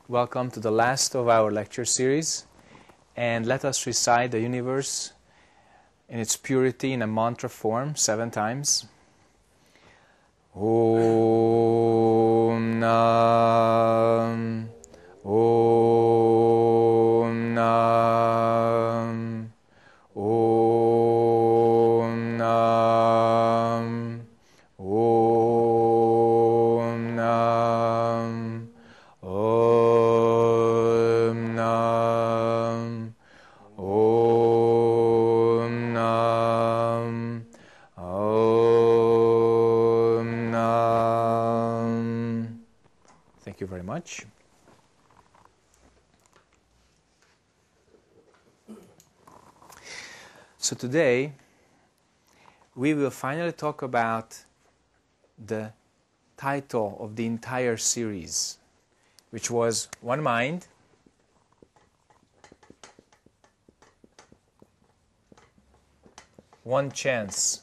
Welcome to the last of our lecture series, and let us recite the universe in its purity in a mantra form 7 times. Om Nam, Om Nam, Om Nam, Om Nam, Om Nam, Om Nam, Om Nam. Thank you very much. So today we will finally talk about the title of the entire series, which was One Mind, One Chance.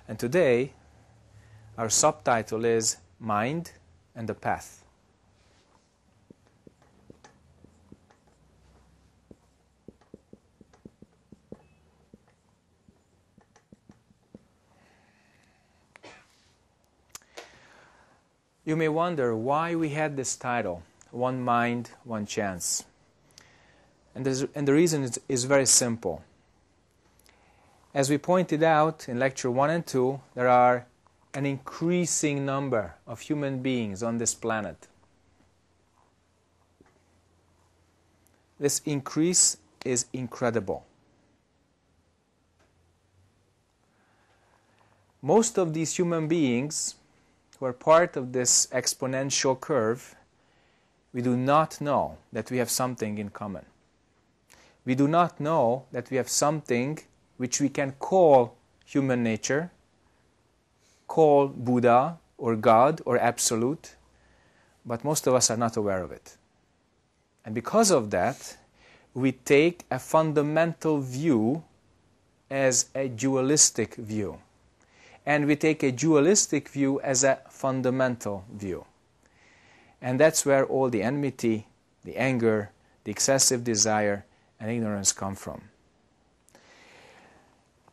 And today our subtitle is Mind and the Path. You may wonder why we had this title, One Mind, One Chance. And the reason is very simple. As we pointed out in Lecture 1 and 2, there are an increasing number of human beings on this planet. This increase is incredible. Most of these human beings who are part of this exponential curve, we do not know that we have something in common. We do not know that we have something which we can call human nature, call Buddha or God or Absolute, but most of us are not aware of it. And because of that, we take a fundamental view as a dualistic view. And we take a dualistic view as a fundamental view. And that's where all the enmity, the anger, the excessive desire, and ignorance come from.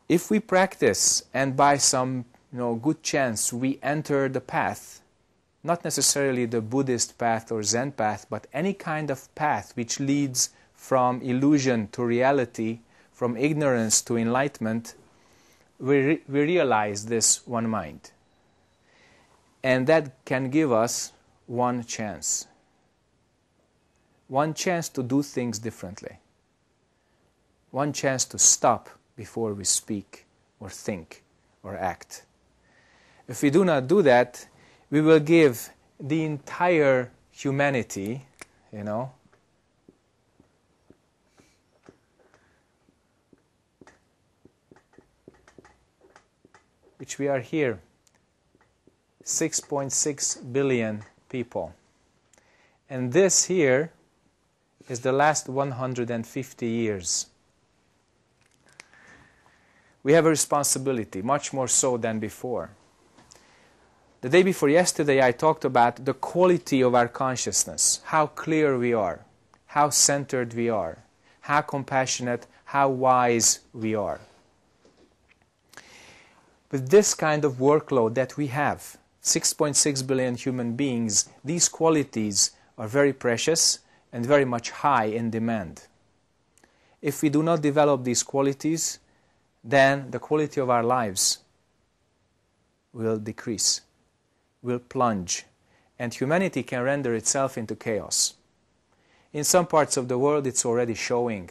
If we practice, and by some good chance we enter the path, not necessarily the Buddhist path or Zen path, but any kind of path which leads from illusion to reality, from ignorance to enlightenment, we realize this one mind. And that can give us one chance. One chance to do things differently. One chance to stop before we speak or think or act. If we do not do that, we will give the entire humanity, which we are here, 6.6 billion people. And this here is the last 150 years. We have a responsibility, much more so than before. The day before yesterday I talked about the quality of our consciousness, how clear we are, how centered we are, how compassionate, how wise we are. With this kind of workload that we have, 6.6 billion human beings, these qualities are very precious and very much high in demand. If we do not develop these qualities, then the quality of our lives will decrease, will plunge, and humanity can render itself into chaos. In some parts of the world it's already showing,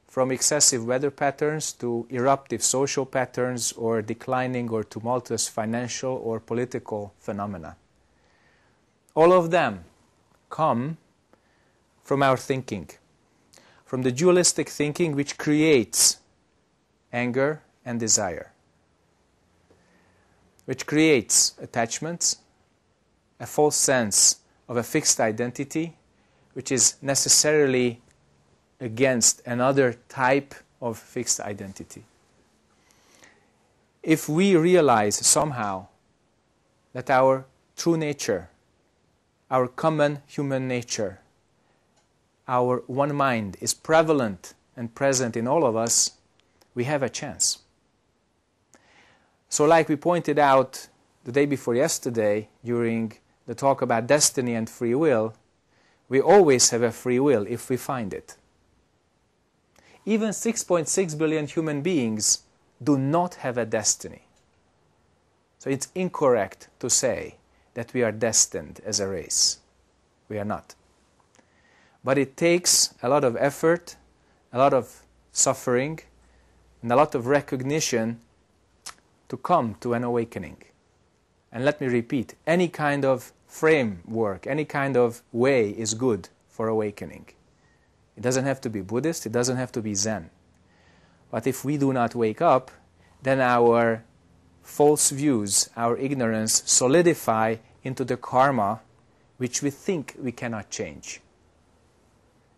from excessive weather patterns to eruptive social patterns or declining or tumultuous financial or political phenomena. All of them come from our thinking, from the dualistic thinking which creates anger and desire, which creates attachments, a false sense of a fixed identity, which is necessarily against another type of fixed identity. If we realize somehow that our true nature, our common human nature, our one mind is prevalent and present in all of us, we have a chance. So like we pointed out the day before yesterday during the talk about destiny and free will, we always have a free will if we find it. Even 6.6 billion human beings do not have a destiny. So it's incorrect to say that we are destined as a race. We are not. But it takes a lot of effort, a lot of suffering, and a lot of recognition to come to an awakening. And let me repeat, any kind of framework, any kind of way is good for awakening. It doesn't have to be Buddhist, it doesn't have to be Zen. But if we do not wake up, then our false views, our ignorance solidify into the karma which we think we cannot change.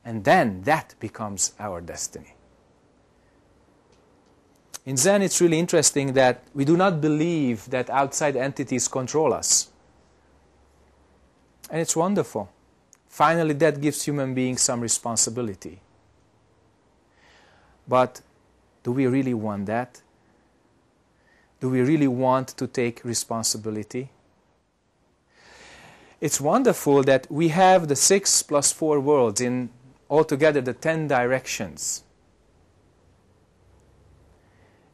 And then that becomes our destiny. In Zen, it's really interesting that we do not believe that outside entities control us. And it's wonderful. Finally, that gives human beings some responsibility. But do we really want that? Do we really want to take responsibility? It's wonderful that we have the 6 plus 4 worlds in altogether the 10 directions.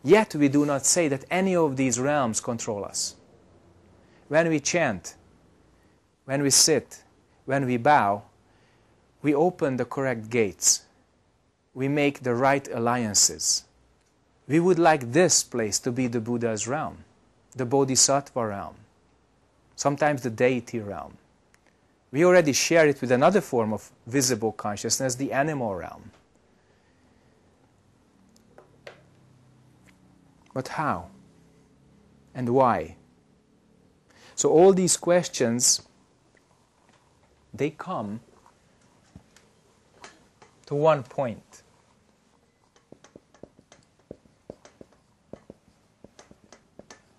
Yet we do not say that any of these realms control us. When we chant, when we sit, when we bow, we open the correct gates. We make the right alliances. We would like this place to be the Buddha's realm, the Bodhisattva realm, sometimes the deity realm. We already share it with another form of visible consciousness, the animal realm. But how? And why? So all these questions, they come to one point.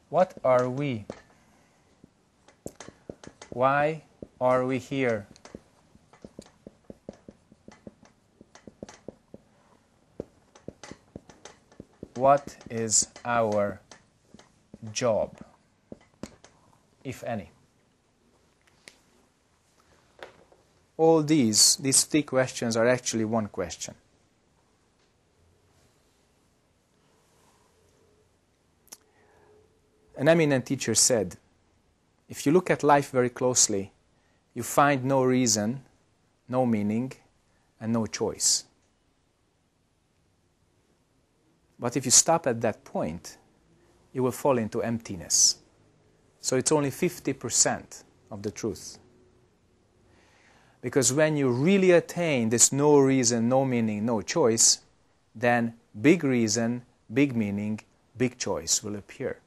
What are we? Why are we here? What is our job, if any? All these 3 questions are actually one question. An eminent teacher said, if you look at life very closely, you find no reason, no meaning, and no choice. But if you stop at that point, you will fall into emptiness. So it's only 50% of the truth. Because when you really attain this no reason, no meaning, no choice, then big reason, big meaning, big choice will appear.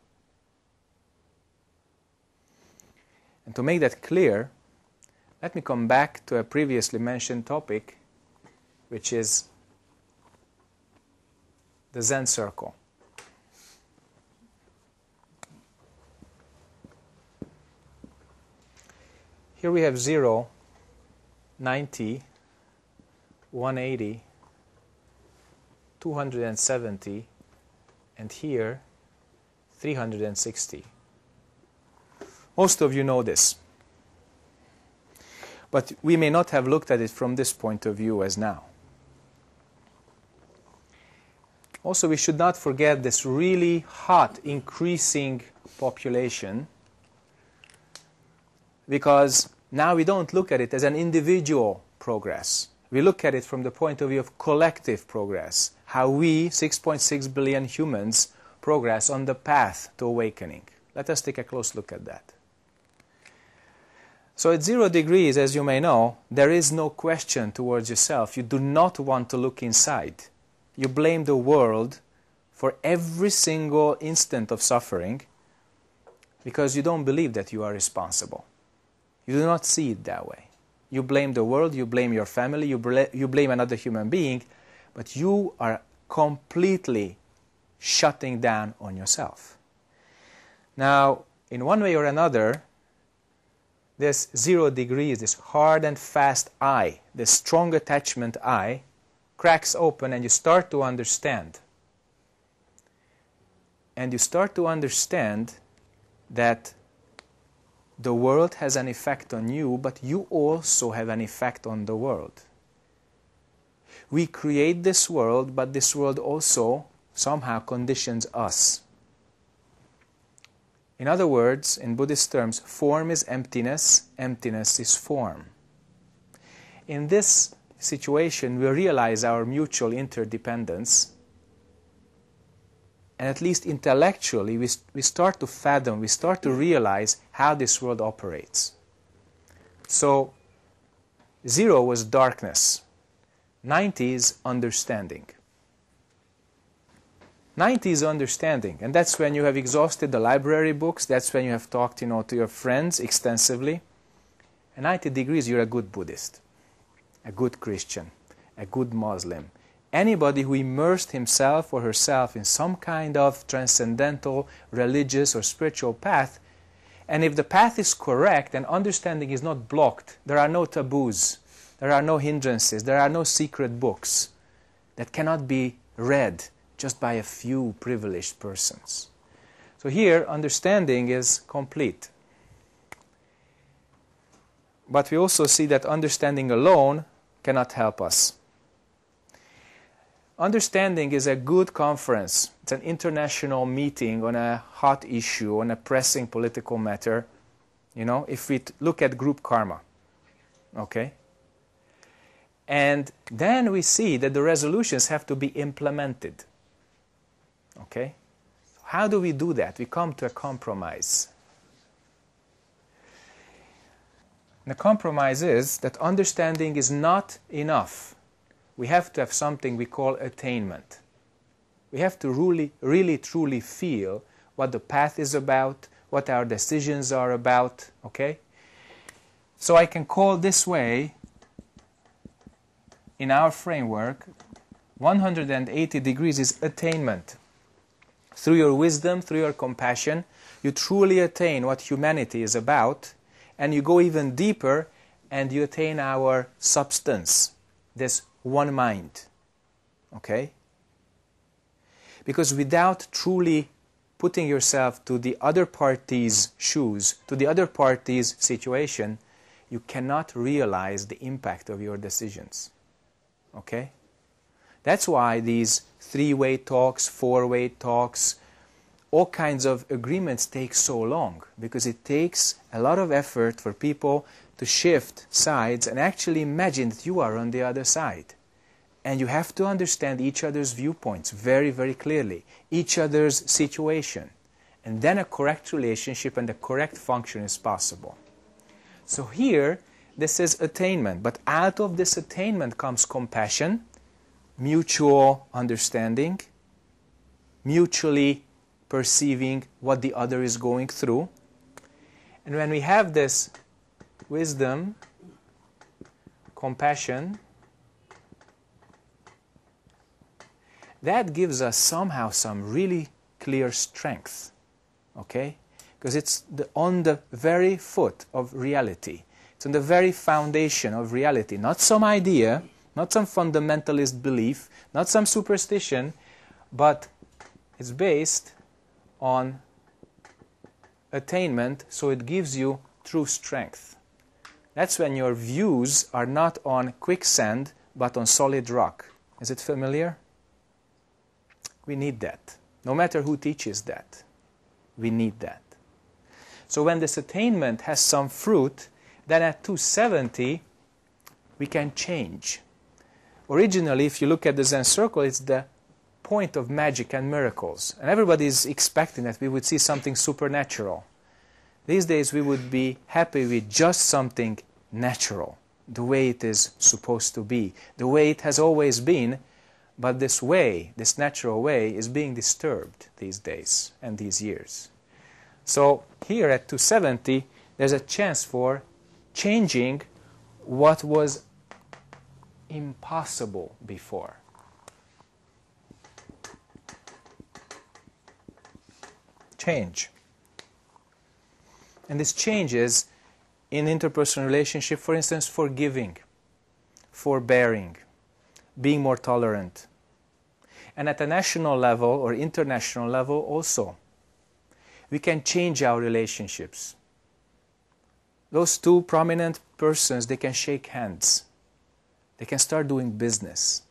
And to make that clear, let me come back to a previously mentioned topic, which is the Zen Circle. Here we have 0, 90, 180, 270, and here 360. Most of you know this. But we may not have looked at it from this point of view as now. Also, we should not forget this really hot, increasing population, because now we don't look at it as an individual progress. We look at it from the point of view of collective progress, how we, 6.6 billion humans, progress on the path to awakening. Let us take a close look at that. So at 0 degrees, as you may know, there is no question towards yourself. You do not want to look inside. You blame the world for every single instant of suffering because you don't believe that you are responsible. You do not see it that way. You blame the world, you blame your family, you blame another human being, but you are completely shutting down on yourself. Now, in one way or another, this 0 degrees, this hard and fast I, this strong attachment I, cracks open and you start to understand. And you start to understand that the world has an effect on you, but you also have an effect on the world. We create this world, but this world also somehow conditions us. In other words, in Buddhist terms, form is emptiness, emptiness is form. In this situation, we realize our mutual interdependence, and at least intellectually, we start to fathom, we start to realize how this world operates. So, 0 was darkness. 90 is understanding. 90 is understanding, and that's when you have exhausted the library books, that's when you have talked, to your friends extensively. At 90 degrees, you're a good Buddhist, a good Christian, a good Muslim. Anybody who immersed himself or herself in some kind of transcendental, religious or spiritual path, and if the path is correct and understanding is not blocked, there are no taboos, there are no hindrances, there are no secret books that cannot be read just by a few privileged persons. So here, understanding is complete. But we also see that understanding alone cannot help us. Understanding is a good conference. It's an international meeting on a hot issue, on a pressing political matter. If we look at group karma, okay? And then we see that the resolutions have to be implemented, okay? How do we do that? We come to a compromise. And the compromise is that understanding is not enough. We have to have something we call attainment. We have to really, truly feel what the path is about, what our decisions are about, okay? So I can call this way, in our framework, 180 degrees is attainment. Through your wisdom, through your compassion, you truly attain what humanity is about, and you go even deeper and you attain our substance, this one mind, okay? Because without truly putting yourself to the other party's shoes, to the other party's situation, you cannot realize the impact of your decisions, okay? That's why these 3-way talks, 4-way talks, all kinds of agreements take so long, because it takes a lot of effort for people to shift sides and actually imagine that you are on the other side. And you have to understand each other's viewpoints very, very clearly, each other's situation. And then a correct relationship and a correct function is possible. So here, this is attainment. But out of this attainment comes compassion, mutual understanding, mutually perceiving what the other is going through. And when we have this wisdom, compassion, that gives us somehow some really clear strength, okay? Because it's on the very foot of reality. It's on the very foundation of reality. Not some idea, not some fundamentalist belief, not some superstition, but it's based on attainment, so it gives you true strength. That's when your views are not on quicksand, but on solid rock. Is it familiar? We need that. No matter who teaches that, we need that. So when this attainment has some fruit, then at 270, we can change. Originally, if you look at the Zen Circle, it's the point of magic and miracles. And everybody is expecting that we would see something supernatural. These days, we would be happy with just something natural, the way it is supposed to be, the way it has always been. But this way, this natural way, is being disturbed these days and these years. So here at 270, there's a chance for changing what was impossible before. Change. And this changes in interpersonal relationship, for instance, forgiving, forbearing, being more tolerant. And at a national level or international level also, we can change our relationships. Those two prominent persons, they can shake hands. They can start doing business.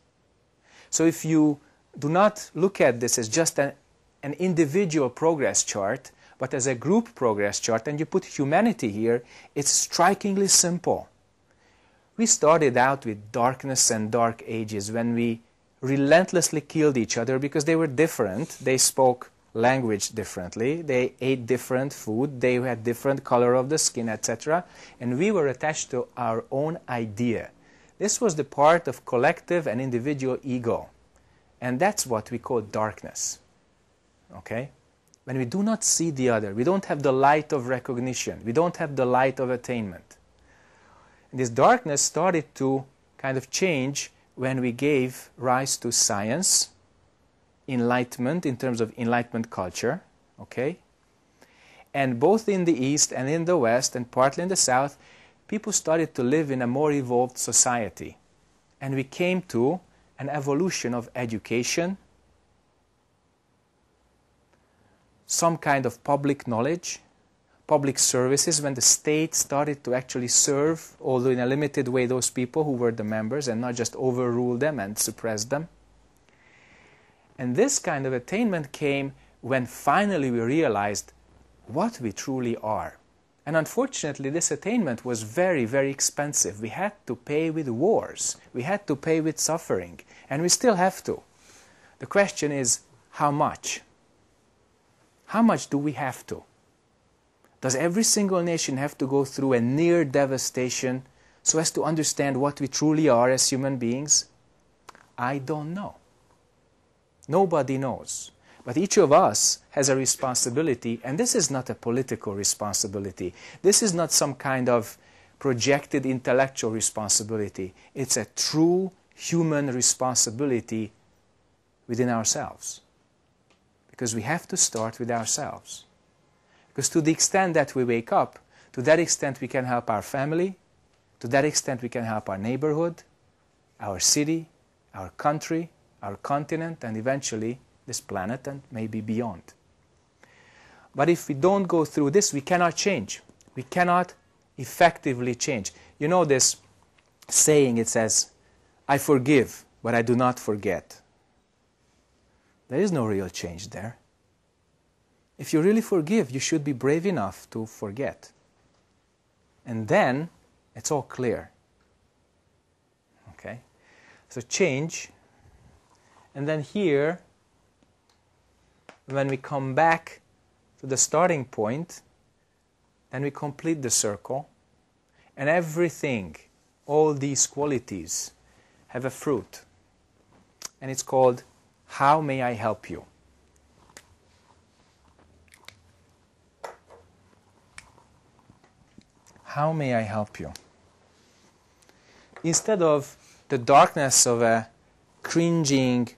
So if you do not look at this as just an individual progress chart, but as a group progress chart, and you put humanity here, it's strikingly simple. We started out with darkness and dark ages when we relentlessly killed each other because they were different. They spoke language differently, they ate different food, they had different color of the skin, etc. And we were attached to our own idea. This was the part of collective and individual ego. And that's what we call darkness. Okay? When we do not see the other, we don't have the light of recognition, we don't have the light of attainment. And this darkness started to kind of change when we gave rise to science, enlightenment in terms of enlightenment culture, okay? And both in the East and in the West and partly in the South, people started to live in a more evolved society. And we came to an evolution of education, some kind of public knowledge, public services, when the state started to actually serve, although in a limited way, those people who were the members and not just overrule them and suppress them. And this kind of attainment came when finally we realized what we truly are. And unfortunately, this attainment was very, very expensive. We had to pay with wars. We had to pay with suffering. And we still have to. The question is, how much? How much do we have to? Does every single nation have to go through a near devastation so as to understand what we truly are as human beings? I don't know. Nobody knows. But each of us has a responsibility, and this is not a political responsibility. This is not some kind of projected intellectual responsibility. It's a true human responsibility within ourselves. Because we have to start with ourselves. Because to the extent that we wake up, to that extent we can help our family, to that extent we can help our neighborhood, our city, our country, our continent, and eventually this planet and maybe beyond. But if we don't go through this, we cannot change. We cannot effectively change. You know this saying, it says, I forgive, but I do not forget. There is no real change there. If you really forgive, you should be brave enough to forget. And then it's all clear. Okay? So change. And then here, when we come back to the starting point, then we complete the circle. And everything, all these qualities, have a fruit. And it's called, how may I help you? How may I help you? Instead of the darkness of a cringing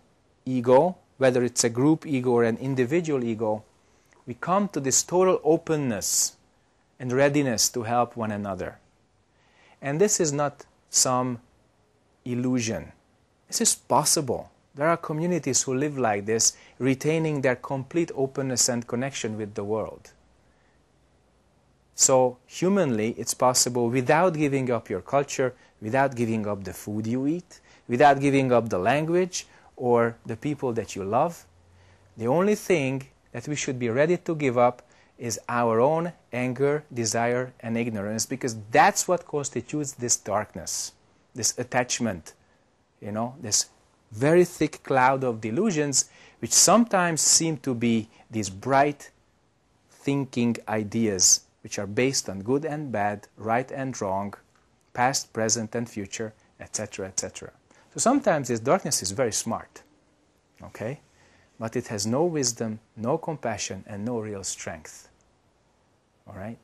ego, whether it's a group ego or an individual ego, we come to this total openness and readiness to help one another. And this is not some illusion. This is possible. There are communities who live like this, retaining their complete openness and connection with the world. So, humanly, it's possible without giving up your culture, without giving up the food you eat, without giving up the language or the people that you love. The only thing that we should be ready to give up is our own anger, desire, and ignorance, because that's what constitutes this darkness, this attachment, this very thick cloud of delusions, which sometimes seem to be these bright thinking ideas, which are based on good and bad, right and wrong, past, present, and future, etc., etc. So sometimes this darkness is very smart, okay? But it has no wisdom, no compassion, and no real strength. All right?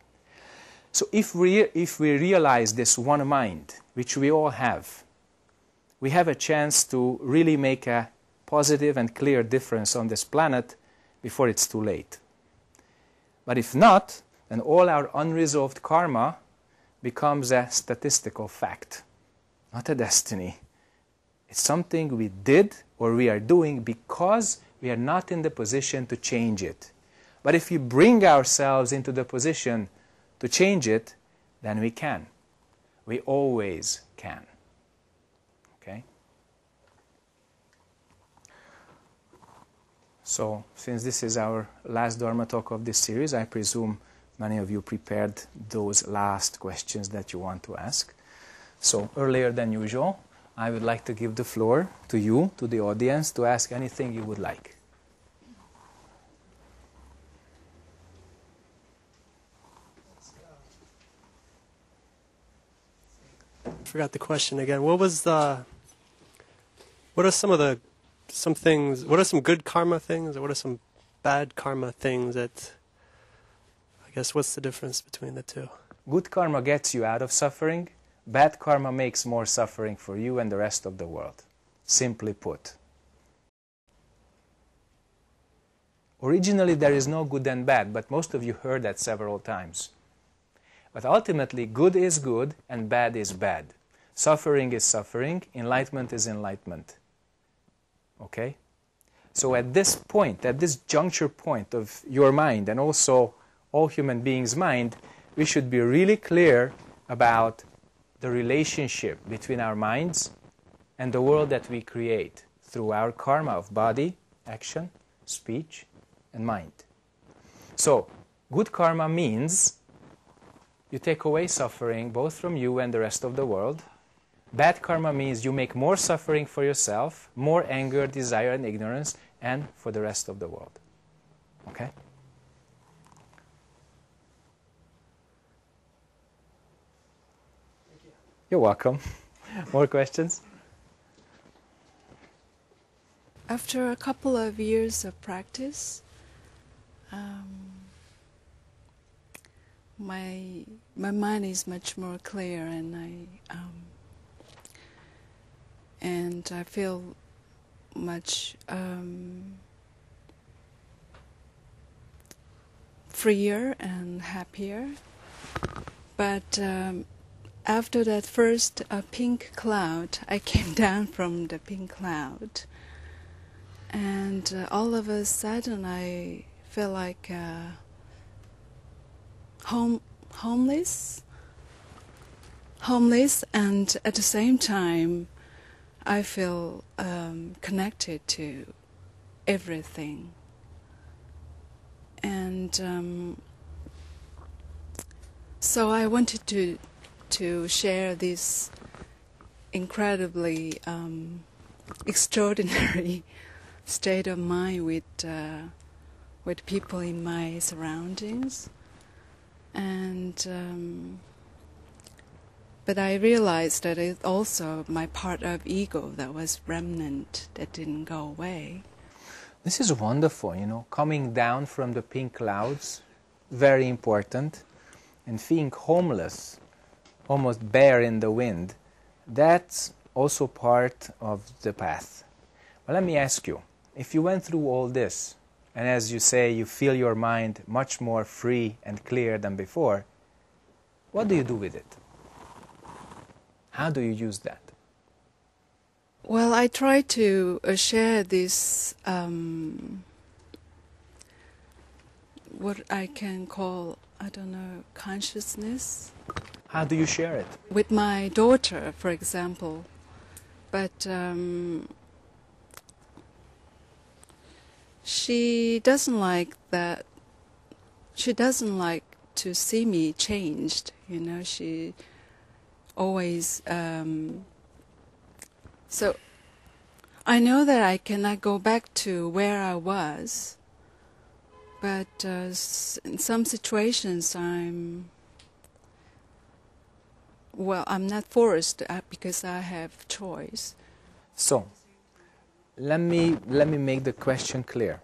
So if we realize this one mind, which we all have, we have a chance to really make a positive and clear difference on this planet before it's too late. But if not, then all our unresolved karma becomes a statistical fact, not a destiny. It's something we did or we are doing because we are not in the position to change it. But if we bring ourselves into the position to change it, then we can. We always can. Okay? So, since this is our last Dharma talk of this series, I presume many of you prepared those last questions that you want to ask. So, earlier than usual, I would like to give the floor to you, to the audience, to ask anything you would like. I forgot the question again. What are some good karma things, or what are some bad karma things that, I guess, what's the difference between the two? Good karma gets you out of suffering. Bad karma makes more suffering for you and the rest of the world. Simply put. Originally there is no good and bad, but most of you heard that several times. But ultimately, good is good and bad is bad. Suffering is suffering, enlightenment is enlightenment. Okay? So at this point, at this juncture point of your mind, and also all human beings' mind, we should be really clear about the relationship between our minds and the world that we create through our karma of body, action, speech, and mind. So, good karma means you take away suffering both from you and the rest of the world. Bad karma means you make more suffering for yourself, more anger, desire, and ignorance, and for the rest of the world. Okay? Thank you. You're welcome. More questions? After a couple of years of practice, my mind is much more clear, and I feel much freer and happier. But after that first pink cloud, I came down from the pink cloud, and all of a sudden I feel like homeless, and at the same time I feel connected to everything. And so I wanted to share this incredibly extraordinary state of mind with people in my surroundings. And but I realized that it's also my part of ego that was remnant that didn't go away. This is wonderful, you know, coming down from the pink clouds, very important, and feeling homeless, almost bare in the wind, that's also part of the path. But let me ask you, if you went through all this, and as you say, you feel your mind much more free and clear than before, what do you do with it? How do you use that? Well, I try to share this, what I can call, I don't know, consciousness. How do you share it? With my daughter, for example. But she doesn't like that. She doesn't like to see me changed. You know, she always. So I know that I cannot go back to where I was. But in some situations, I'm not forced because I have choice. So, let me make the question clear.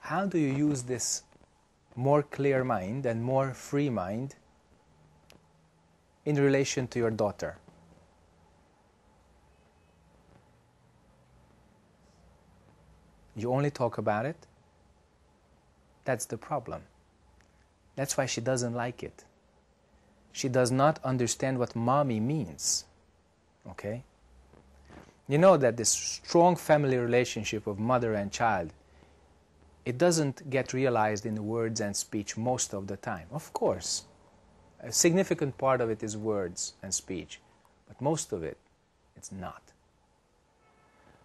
How do you use this more clear mind and more free mind in relation to your daughter? You only talk about it? That's the problem. That's why she doesn't like it. She does not understand what mommy means. Okay? You know that this strong family relationship of mother and child, it doesn't get realized in words and speech most of the time. Of course, a significant part of it is words and speech, but most of it, it's not.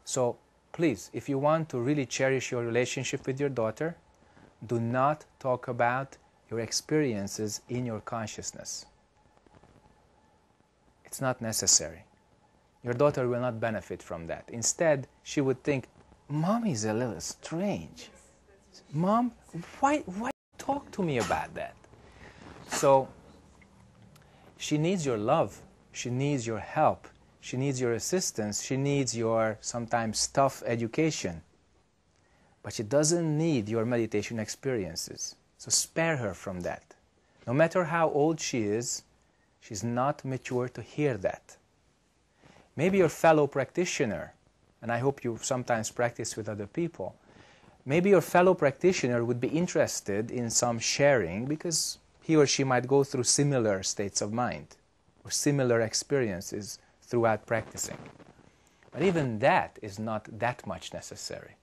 So please, if you want to really cherish your relationship with your daughter, do not talk about your experiences in your consciousness. It's not necessary. Your daughter will not benefit from that. Instead, she would think, Mommy's a little strange. Mom, why talk to me about that? So, she needs your love. She needs your help. She needs your assistance. She needs your, sometimes, tough education. But she doesn't need your meditation experiences. So spare her from that. No matter how old she is, she's not mature to hear that. Maybe your fellow practitioner, and I hope you sometimes practice with other people, maybe your fellow practitioner would be interested in some sharing because he or she might go through similar states of mind or similar experiences throughout practicing. But even that is not that much necessary.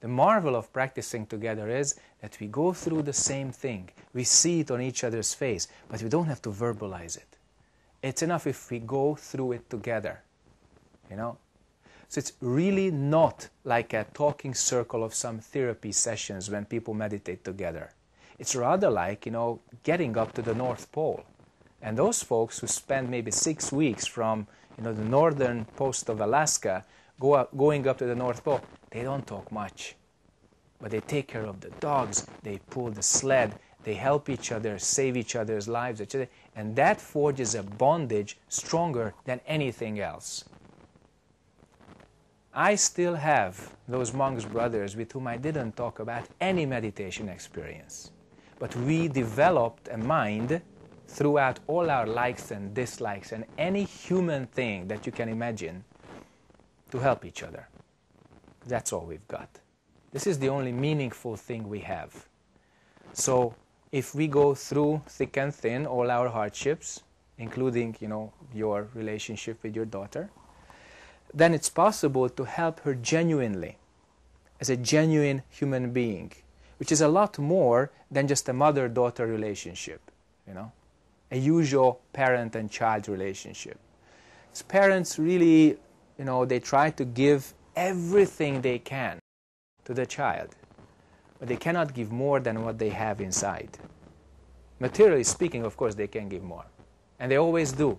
The marvel of practicing together is that we go through the same thing. We see it on each other's face, but we don't have to verbalize it. It's enough if we go through it together, you know. So it's really not like a talking circle of some therapy sessions when people meditate together. It's rather like, you know, getting up to the North Pole. And those folks who spend maybe 6 weeks from, you know, the northern post of Alaska going up to the North Pole, they don't talk much. But they take care of the dogs, they pull the sled, they help each other, save each other's lives, etc. And that forges a bondage stronger than anything else. I still have those monks brothers with whom I didn't talk about any meditation experience. But we developed a mind throughout all our likes and dislikes and any human thing that you can imagine to help each other. That's all we've got. This is the only meaningful thing we have. So if we go through thick and thin all our hardships, including, you know, your relationship with your daughter, then it's possible to help her genuinely, as a genuine human being, which is a lot more than just a mother-daughter relationship, you know, a usual parent and child relationship. As parents really, you know, they try to give everything they can to the child, but they cannot give more than what they have inside. Materially speaking, of course, they can give more, and they always do.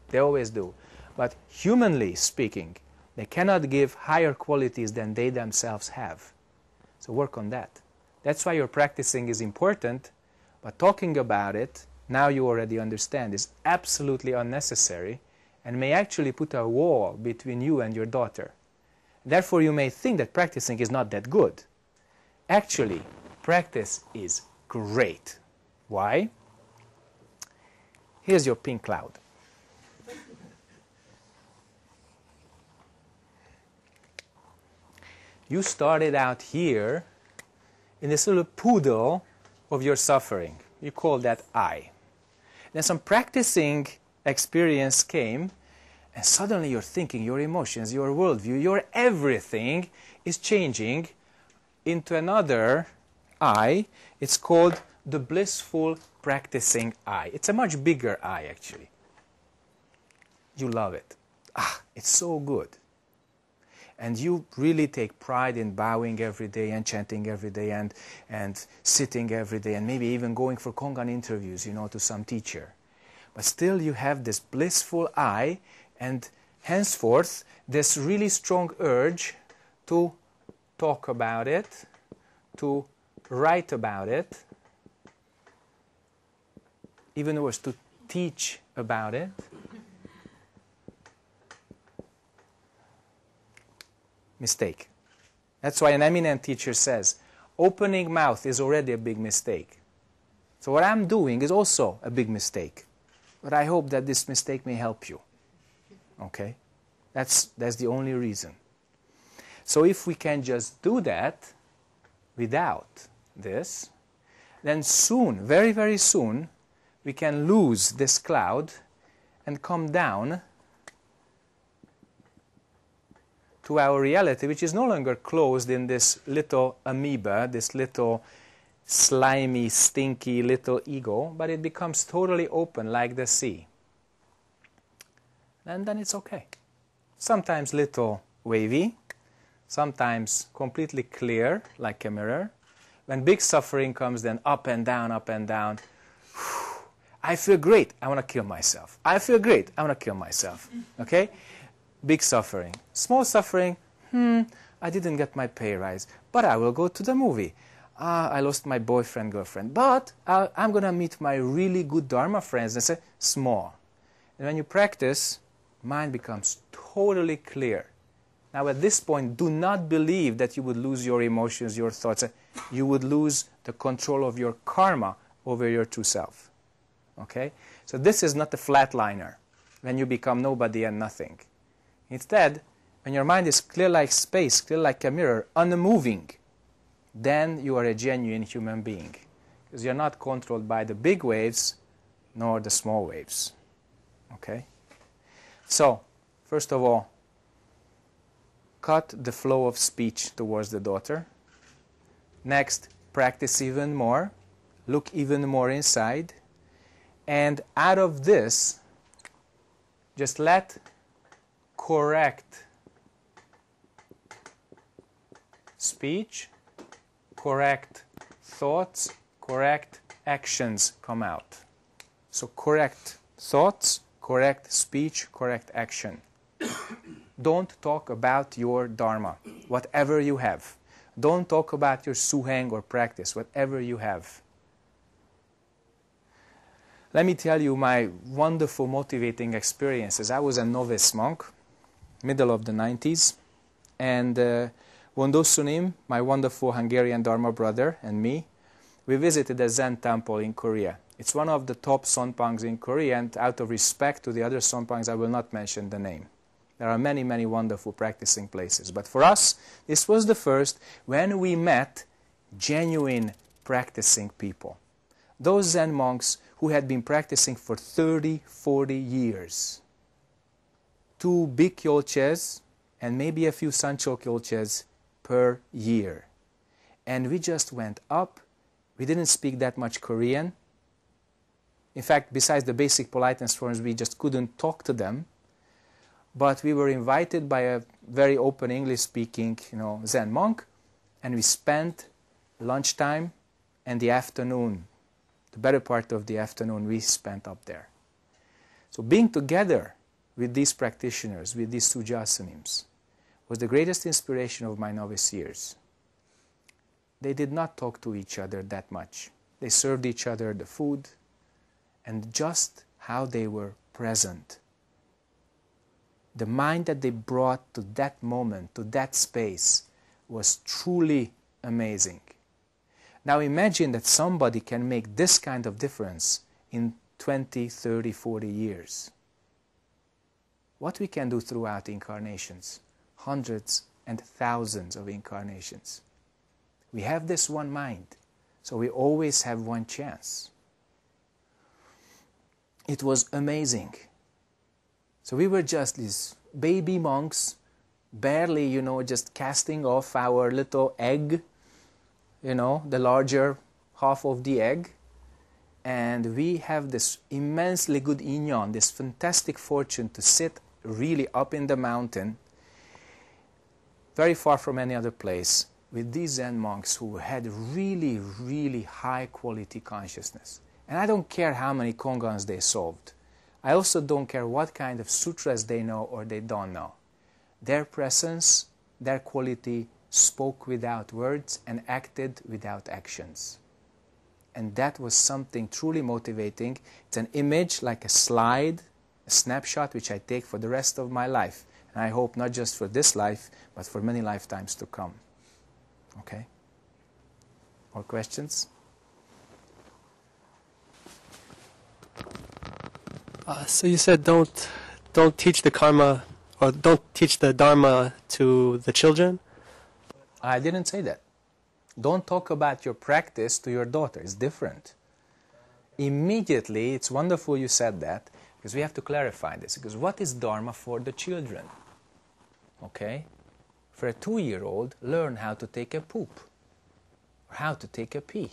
They always do. But humanly speaking, they cannot give higher qualities than they themselves have. So work on that. That's why your practicing is important, but talking about it, now you already understand, is absolutely unnecessary and may actually put a wall between you and your daughter. Therefore, you may think that practicing is not that good. Actually, practice is great. Why? Here's your pink cloud. You started out here in this little poodle of your suffering. You call that I. Then some practicing experience came, and suddenly your thinking, your emotions, your worldview, your everything is changing into another I. It's called the blissful practicing I. It's a much bigger I, actually. You love it. It's so good. And you really take pride in bowing every day and chanting every day and sitting every day and maybe even going for Chong An interviews, you know, to some teacher. But still you have this blissful I, and henceforth this really strong urge to talk about it, to write about it, even worse, to teach about it. Mistake. That's why an eminent teacher says, opening mouth is already a big mistake. So what I'm doing is also a big mistake. But I hope that this mistake may help you. Okay? That's the only reason. So if we can just do that without this, then soon, very, very soon, we can lose this cloud and come down to our reality, which is no longer closed in this little amoeba, this little slimy, stinky little ego, but it becomes totally open like the sea. And then it's okay. Sometimes little wavy, sometimes completely clear like a mirror. When big suffering comes, then up and down, up and down. I feel great, I want to kill myself. I feel great, I want to kill myself. Okay? Big suffering. Small suffering, I didn't get my pay rise, but I will go to the movie. I lost my boyfriend, girlfriend, but I'm going to meet my really good Dharma friends. And say, small. And when you practice, mind becomes totally clear. Now at this point, do not believe that you would lose your emotions, your thoughts. You would lose the control of your karma over your true self. Okay? So this is not a flatliner, when you become nobody and nothing. Instead, when your mind is clear like space, clear like a mirror, unmoving, then you are a genuine human being. Because you're not controlled by the big waves, nor the small waves. Okay? So, first of all, cut the flow of speech towards the daughter. Next, practice even more. Look even more inside. And out of this, just let correct speech, correct thoughts, correct actions come out. So correct thoughts, correct speech, correct action. Don't talk about your Dharma, whatever you have. Don't talk about your suheng or practice, whatever you have. Let me tell you my wonderful motivating experiences. I was a novice monk, middle of the 90s, and Wondo Sunim, my wonderful Hungarian Dharma brother, and me, we visited a Zen temple in Korea. It's one of the top sonpangs in Korea, and out of respect to the other sonpangs, I will not mention the name. There are many, many wonderful practicing places. But for us, this was the first when we met genuine practicing people. Those Zen monks who had been practicing for 30, 40 years. 2 big kyolches and maybe a few sancho kyolches per year. And we just went up. We didn't speak that much Korean. In fact, besides the basic politeness forms, we just couldn't talk to them. But we were invited by a very open English-speaking, Zen monk, and we spent lunchtime and the afternoon, the better part of the afternoon, we spent up there. So being together with these practitioners, with these Sujasanims, was the greatest inspiration of my novice years. They did not talk to each other that much. They served each other the food, and just how they were present. The mind that they brought to that moment, to that space, was truly amazing. Now imagine that somebody can make this kind of difference in 20, 30, 40 years. What we can do throughout incarnations, hundreds and thousands of incarnations. We have this one mind, so we always have one chance. It was amazing. So we were just these baby monks, barely, just casting off our little egg, the larger half of the egg. And we have this immensely good inyan, this fantastic fortune to sit really up in the mountain, very far from any other place, with these Zen monks who had really, really high quality consciousness. And I don't care how many kongans they solved. I also don't care what kind of sutras they know or they don't know. Their presence, their quality, spoke without words and acted without actions. And that was something truly motivating. It's an image, like a slide, a snapshot, which I take for the rest of my life. And I hope not just for this life, but for many lifetimes to come. Okay? More questions? So you said don't teach the karma, or don't teach the Dharma to the children? I didn't say that. Don't talk about your practice to your daughter. It's different. Immediately, it's wonderful you said that, because we have to clarify this. Because what is Dharma for the children? Okay? For a 2-year-old, learn how to take a poop, or how to take a pee.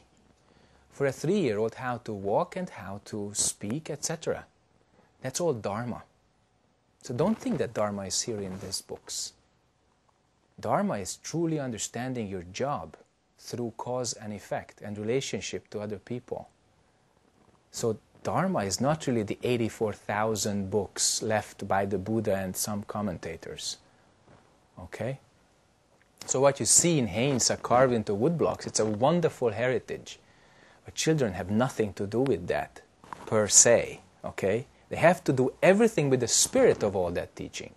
For a 3-year-old, how to walk and how to speak, etc. That's all Dharma. So don't think that Dharma is here in these books. Dharma is truly understanding your job through cause and effect and relationship to other people. So Dharma is not really the 84,000 books left by the Buddha and some commentators. Okay? So what you see in Haines are carved into wood blocks. It's a wonderful heritage. But children have nothing to do with that, per se. Okay? They have to do everything with the spirit of all that teaching.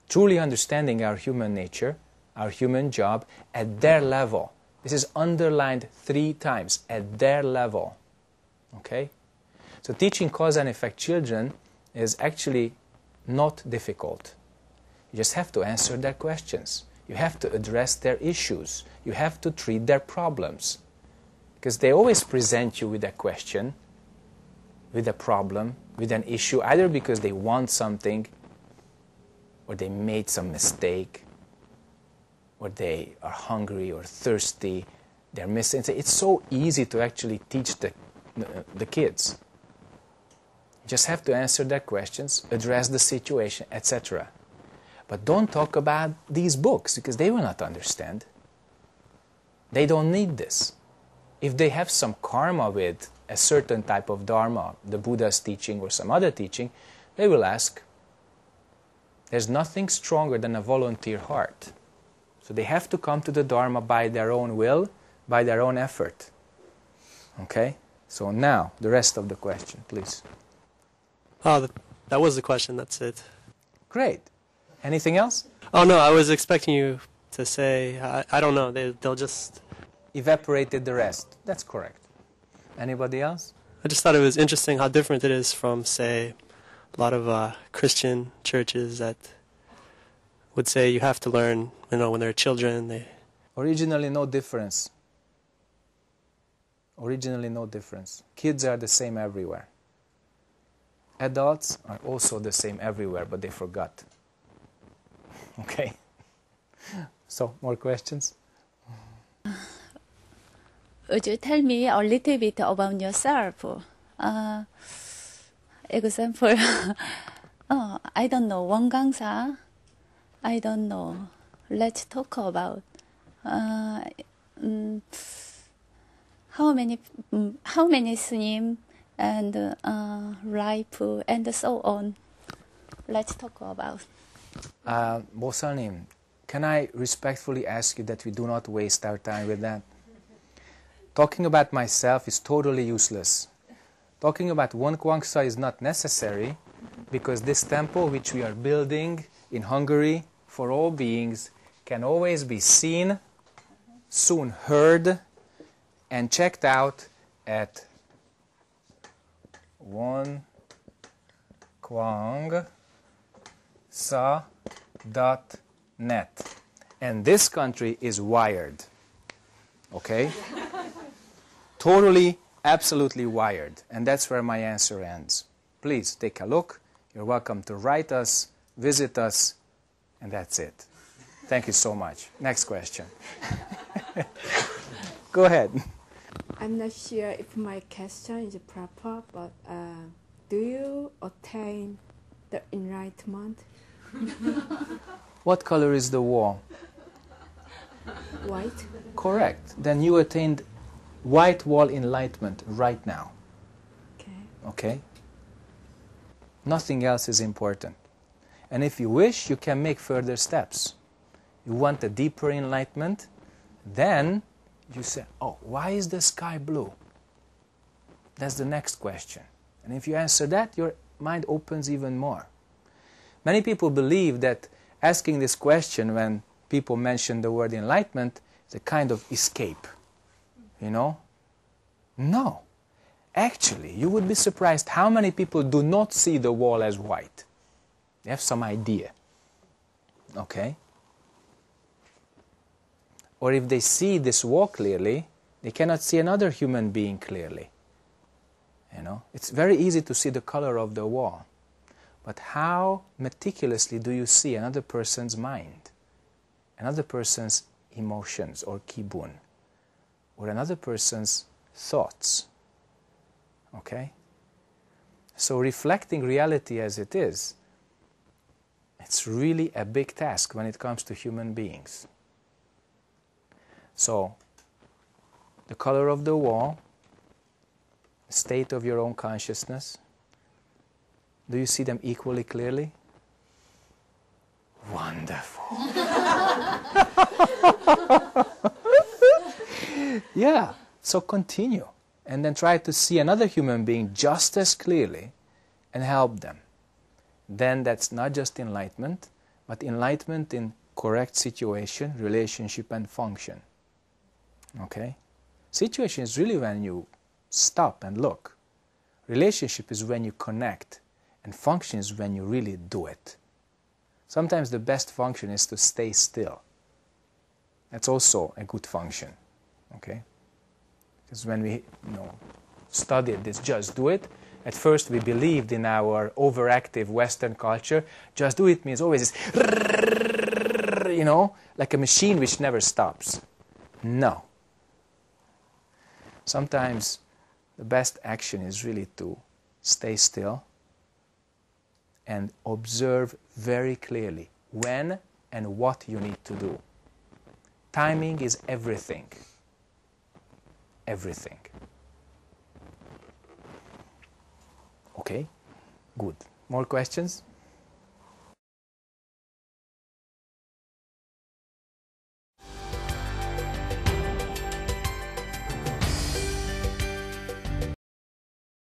Truly understanding our human nature, our human job, at their level. This is underlined 3 times, at their level. Okay? So teaching cause and effect children is actually not difficult. You just have to answer their questions. You have to address their issues. You have to treat their problems. Because they always present you with a question, with a problem, with an issue, either because they want something, or they made some mistake, or they are hungry or thirsty, they're missing. It's so easy to actually teach the kids. You just have to answer their questions, address the situation, etc. But don't talk about these books, because they will not understand. They don't need this. If they have some karma with a certain type of Dharma, the Buddha's teaching or some other teaching, they will ask. There's nothing stronger than a volunteer heart. So they have to come to the Dharma by their own will, by their own effort. Okay? So now, the rest of the question, please. Oh, that was the question, that's it. Great. Anything else? Oh no, I was expecting you to say, I don't know, they'll just... Evaporated the rest. That's correct. Anybody else? I just thought it was interesting how different it is from, say, a lot of Christian churches that would say you have to learn, when they're children. Originally no difference. Originally no difference. Kids are the same everywhere. Adults are also the same everywhere, but they forgot. Okay? So, more questions? Would you tell me a little bit about yourself? Example, I don't know, 원강사. I don't know. Let's talk about how many Sunim and life and so on. Let's talk about. Bosanim, can I respectfully ask you that we do not waste our time with that? Talking about myself is totally useless. Talking about Wonkwangsa is not necessary, because this temple which we are building in Hungary for all beings can always be seen, soon heard, and checked out at wonkwangsa.net. And this country is wired. Okay? Totally, absolutely wired. And that's where my answer ends. Please take a look. You're welcome to write us, visit us, and that's it. Thank you so much. Next question. Go ahead. I'm not sure if my question is proper, but do you attain the enlightenment? What color is the wall? White. Correct. Then you attained white wall enlightenment right now. Okay. Okay? Nothing else is important. And if you wish, you can make further steps. You want a deeper enlightenment, then you say, oh, why is the sky blue? That's the next question. And if you answer that, your mind opens even more. Many people believe that asking this question when people mention the word enlightenment is a kind of escape. You know? No. Actually, you would be surprised how many people do not see the wall as white. They have some idea. Okay? Or if they see this wall clearly, they cannot see another human being clearly. You know, it's very easy to see the color of the wall. But how meticulously do you see another person's mind, another person's emotions or kibun, or another person's thoughts? Okay? So reflecting reality as it is, it's really a big task when it comes to human beings. So, the color of the wall, the state of your own consciousness, do you see them equally clearly? Wonderful. Yeah, so continue. And then try to see another human being just as clearly and help them. Then that's not just enlightenment, but enlightenment in correct situation, relationship and function. Okay? Situation is really when you stop and look. Relationship is when you connect. And function is when you really do it. Sometimes the best function is to stay still. That's also a good function. Okay? Because when we studied this, just do it, at first we believed in our overactive Western culture, just do it means always this, like a machine which never stops. No. Sometimes the best action is really to stay still and observe very clearly when and what you need to do. Timing is everything. Everything. Okay? Good. More questions?